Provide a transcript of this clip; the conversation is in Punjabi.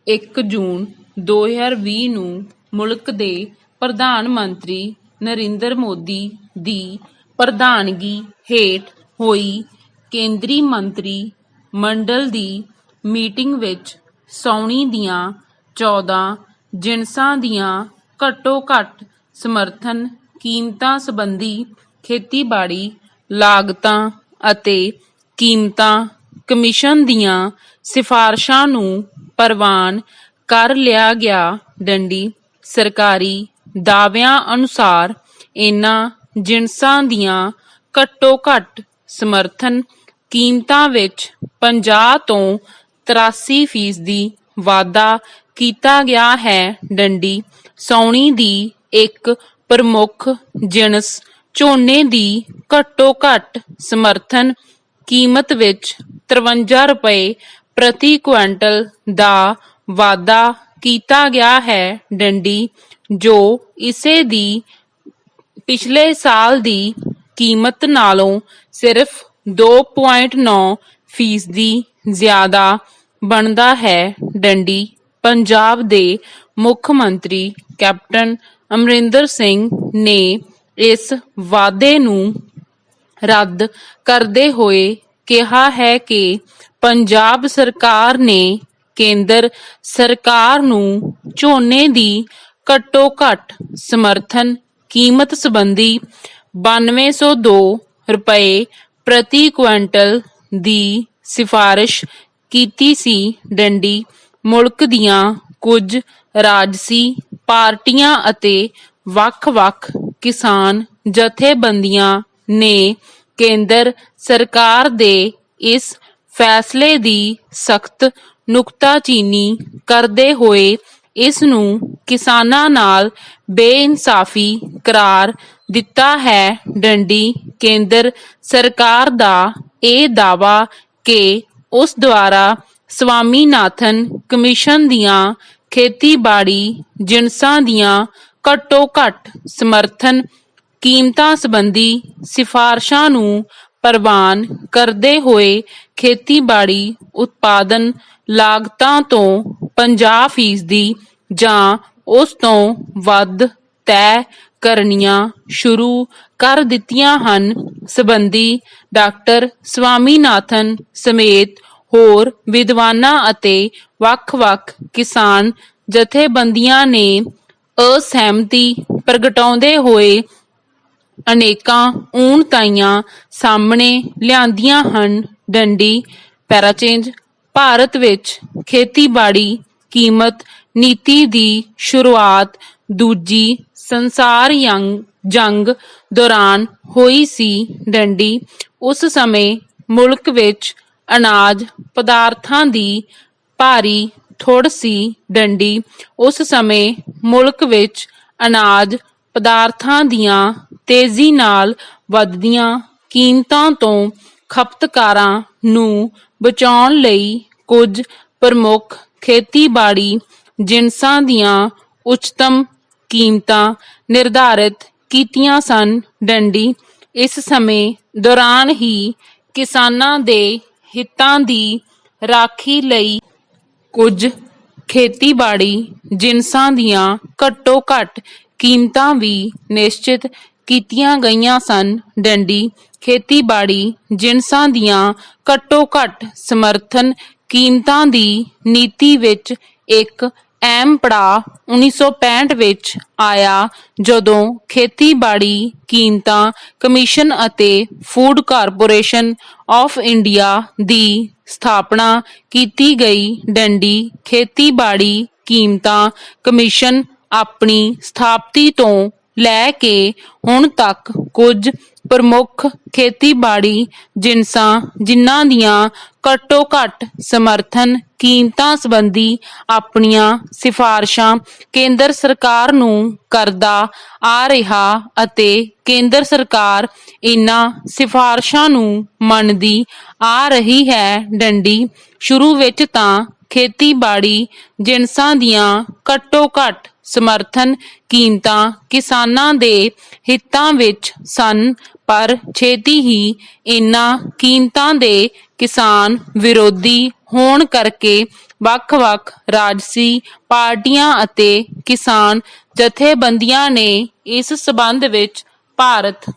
1 ਜੂਨ 2020 ਨੂੰ ਮੁਲਕ ਦੇ ਪ੍ਰਧਾਨ ਮੰਤਰੀ ਨਰਿੰਦਰ ਮੋਦੀ ਦੀ ਪ੍ਰਧਾਨਗੀ ਹੇਠ ਹੋਈ ਕੇਂਦਰੀ ਮੰਤਰੀ ਮੰਡਲ ਦੀ ਮੀਟਿੰਗ ਵਿੱਚ ਸਾਉਣੀ ਦੀਆਂ 14 ਜਿਣਸਾਂ ਦੀਆਂ ਘੱਟੋ-ਘੱਟ ਸਮਰਥਨ ਕੀਮਤਾਂ ਸੰਬੰਧੀ ਖੇਤੀਬਾੜੀ ਲਾਗਤਾਂ ਅਤੇ ਕੀਮਤਾਂ ਕਮਿਸ਼ਨ ਦੀਆਂ ਸਿਫਾਰਸ਼ਾਂ ਨੂੰ ਪ੍ਰਵਾਨ ਕਰ ਲਿਆ ਗਿਆ। ਡੰਡੀ ਸਰਕਾਰੀ ਦਾਅਵਿਆਂ ਅਨੁਸਾਰ ਇਨ੍ਹਾਂ ਜਿਣਸਾਂ ਦੀਆਂ ਘੱਟੋ-ਘੱਟ ਸਮਰਥਨ ਕੀਮਤਾਂ ਵਿੱਚ 50 ਤੋਂ 83% ਵਾਧਾ ਕੀਤਾ ਗਿਆ ਹੈ। ਡੰਡੀ ਸਾਉਣੀ ਦੀ ਇੱਕ ਪ੍ਰਮੁੱਖ ਜਿਣਸ ਝੋਨੇ ਦੀ ਘੱਟੋ-ਘੱਟ ਸਮਰਥਨ ਕੀਮਤ ਵਿੱਚ 53 ਰੁਪਏ ਪ੍ਰਤੀ ਕੁਇੰਟਲ ਦਾ ਵਾਧਾ ਕੀਤਾ ਗਿਆ ਹੈ। ਡੰਡੀ ਜੋ ਇਸੇ ਦੀ ਪਿਛਲੇ ਸਾਲ ਦੀ ਕੀਮਤ ਨਾਲੋਂ ਸਿਰਫ 2.9% ਜ਼ਿਆਦਾ ਬਣਦਾ ਹੈ। ਡੰਡੀ ਪੰਜਾਬ ਦੇ ਮੁੱਖ ਮੰਤਰੀ ਕੈਪਟਨ ਅਮਰਿੰਦਰ ਸਿੰਘ ਨੇ ਇਸ ਵਾਅਦੇ ਨੂੰ ਰੱਦ ਕਰਦੇ ਹੋਏ ਕਿਹਾ ਹੈ ਕਿ ਪੰਜਾਬ ਸਰਕਾਰ ਨੇ ਕੇਂਦਰ ਸਰਕਾਰ ਨੂੰ ਝੋਨੇ ਦੀ ਘੱਟੋ-ਘੱਟ ਸਮਰਥਨ ਕੀਮਤ ਸੰਬੰਧੀ 9202 ਰੁਪਏ ਪ੍ਰਤੀ ਕੁਇੰਟਲ ਦੀ ਸਿਫਾਰਸ਼ ਕੀਤੀ ਸੀ। ਡੰਡੀ ਮੁਲਕ ਦੀਆਂ ਕੁਝ ਰਾਜਸੀ ਪਾਰਟੀਆਂ ਅਤੇ ਵੱਖ-ਵੱਖ ਕਿਸਾਨ ਜਥੇਬੰਦੀਆਂ ਨੇ ਕੇਂਦਰ ਸਰਕਾਰ ਦੇ ਇਸ ਫੈਸਲੇ ਦੀ ਸਖਤ ਨੁਕਤਾਚੀਨੀ ਕਰਦੇ ਹੋਏ ਇਸ ਨੂੰ ਕਿਸਾਨਾਂ ਨਾਲ ਬੇਇਨਸਾਫੀ ਕਰਾਰ ਦਿੱਤਾ ਹੈ। ਡੰਡੀ ਕੇਂਦਰ ਸਰਕਾਰ ਦਾ ਇਹ ਦਾਅਵਾ ਕਿ ਉਸ ਦੁਆਰਾ ਸਵਾਮੀਨਾਥਨ ਕਮਿਸ਼ਨ ਦੀਆਂ ਖੇਤੀਬਾੜੀ ਜਿਣਸਾਂ ਦੀਆਂ ਘੱਟੋ-ਘੱਟ ਸਮਰਥਨ ਕੀਮਤਾਂ ਸੰਬੰਧੀ ਸਿਫਾਰਸ਼ਾਂ ਨੂੰ ਪ੍ਰਵਾਨ ਕਰਦੇ ਹੋਏ ਖੇਤੀਬਾੜੀ ਉਤਪਾਦਨ ਲਾਗਤਾਂ ਤੋਂ 50% ਜਾਂ ਉਸ ਤੋਂ ਵੱਧ ਤੈਅ ਕਰਨੀਆਂ ਸ਼ੁਰੂ ਕਰ ਦਿੱਤੀਆਂ ਹਨ। ਸੰਬੰਧੀ ਡਾਕਟਰ ਸਵਾਮੀਨਾਥਨ ਸਮੇਤ ਹੋਰ ਵਿਦਵਾਨਾਂ ਅਤੇ ਵੱਖ-ਵੱਖ ਕਿਸਾਨ ਜਥੇਬੰਦੀਆਂ ਨੇ ਅਸਹਿਮਤੀ ਪ੍ਰਗਟਾਉਂਦੇ ਹੋਏ ਅਨੇਕਾਂ ਊਣਤਾਈਆਂ ਸਾਹਮਣੇ ਲਿਆਂਦੀਆਂ ਹਨ। ਡੰਡੀ ਪੈਰਾਚੇਂਜ ਭਾਰਤ ਵਿੱਚ ਖੇਤੀਬਾੜੀ ਕੀਮਤ ਨੀਤੀ ਦੀ ਸ਼ੁਰੂਆਤ ਦੂਜੀ ਸੰਸਾਰ ਜੰਗ ਦੌਰਾਨ ਹੋਈ ਸੀ। ਡੰਡੀ ਉਸ ਸਮੇਂ ਮੁਲਕ ਵਿੱਚ ਅਨਾਜ ਪਦਾਰਥਾਂ ਦੀ ਭਾਰੀ ਥੁੜ ਸੀ। ਡੰਡੀ ਉਸ ਸਮੇਂ ਮੁਲਕ ਵਿੱਚ ਅਨਾਜ ਪਦਾਰਥਾਂ ਦੀਆਂ ਤੇਜ਼ੀ ਨਾਲ ਵਧਦੀਆਂ ਕੀਮਤਾਂ ਤੋਂ ਖਪਤਕਾਰਾਂ ਨੂੰ ਬਚਾਉਣ ਲਈ ਕੁਝ ਪ੍ਰਮੁੱਖ ਖੇਤੀਬਾੜੀ ਜਿਣਸਾਂ ਦੀਆਂ ਉੱਚਤਮ ਕੀਮਤਾਂ ਨਿਰਧਾਰਿਤ ਕੀਤੀਆਂ ਸਨ। ਡੰਡੀ ਇਸ ਸਮੇਂ ਦੌਰਾਨ ਹੀ ਕਿਸਾਨਾਂ ਦੇ ਹਿੱਤਾਂ ਦੀ ਰਾਖੀ ਲਈ ਕੁਝ ਖੇਤੀਬਾੜੀ ਜਿਣਸਾਂ ਦੀਆਂ ਘੱਟੋ-ਘੱਟ ਕੀਮਤਾਂ ਵੀ ਨਿਸ਼ਚਿਤ ਕੀਤੀਆਂ ਗਈਆਂ ਸਨ। ਡੰਡੀ ਖੇਤੀਬਾੜੀ ਜਿਣਸਾਂ ਦੀਆਂ ਘੱਟੋ-ਘੱਟ ਸਮਰਥਨ ਕੀਮਤਾਂ ਦੀ ਨੀਤੀ ਵਿੱਚ ਇੱਕ ਅਹਿਮ ਪੜਾਅ 1965 ਵਿੱਚ ਆਇਆ ਜਦੋਂ ਖੇਤੀਬਾੜੀ ਕੀਮਤਾਂ ਕਮਿਸ਼ਨ ਅਤੇ ਫੂਡ ਕਾਰਪੋਰੇਸ਼ਨ ਆਫ ਇੰਡੀਆ ਦੀ ਸਥਾਪਨਾ ਕੀਤੀ ਗਈ। ਡੰਡੀ ਖੇਤੀਬਾੜੀ ਕੀਮਤਾਂ ਕਮਿਸ਼ਨ ਆਪਣੀ ਸਥਾਪਤੀ ਤੋਂ ਲੈ ਕੇ ਹੁਣ ਤੱਕ ਕੁਝ ਪ੍ਰਮੁੱਖ ਖੇਤੀਬਾੜੀ ਜਿਣਸਾਂ ਜਿਨ੍ਹਾਂ ਦੀਆਂ ਘੱਟੋ-ਘੱਟ ਸਮਰਥਨ ਕੀਮਤਾਂ ਸੰਬੰਧੀ ਆਪਣੀਆਂ ਸਿਫਾਰਸ਼ਾਂ ਕੇਂਦਰ ਸਰਕਾਰ ਨੂੰ ਕਰਦਾ ਆ ਰਿਹਾ ਅਤੇ ਕੇਂਦਰ ਸਰਕਾਰ ਇਨ੍ਹਾਂ ਸਿਫਾਰਸ਼ਾਂ ਨੂੰ ਮੰਨਦੀ ਆ ਰਹੀ ਹੈ। ਡੰਡੀ ਸ਼ੁਰੂ ਵਿੱਚ ਤਾਂ ਖੇਤੀਬਾੜੀ ਜਿਣਸਾਂ ਦੀਆਂ ਘੱਟੋ-ਘੱਟ ਸਮਰਥਨ ਕੀਮਤਾਂ ਕਿਸਾਨਾਂ ਦੇ ਹਿੱਤਾਂ ਵਿੱਚ ਸਨ, ਪਰ ਛੇਤੀ ਹੀ ਇਨ੍ਹਾਂ ਕੀਮਤਾਂ ਦੇ ਕਿਸਾਨ ਵਿਰੋਧੀ ਹੋਣ ਕਰਕੇ ਵੱਖ-ਵੱਖ ਰਾਜਸੀ ਪਾਰਟੀਆਂ ਅਤੇ ਕਿਸਾਨ ਜਥੇਬੰਦੀਆਂ ਨੇ ਇਸ ਸਬੰਧ ਵਿੱਚ ਭਾਰਤ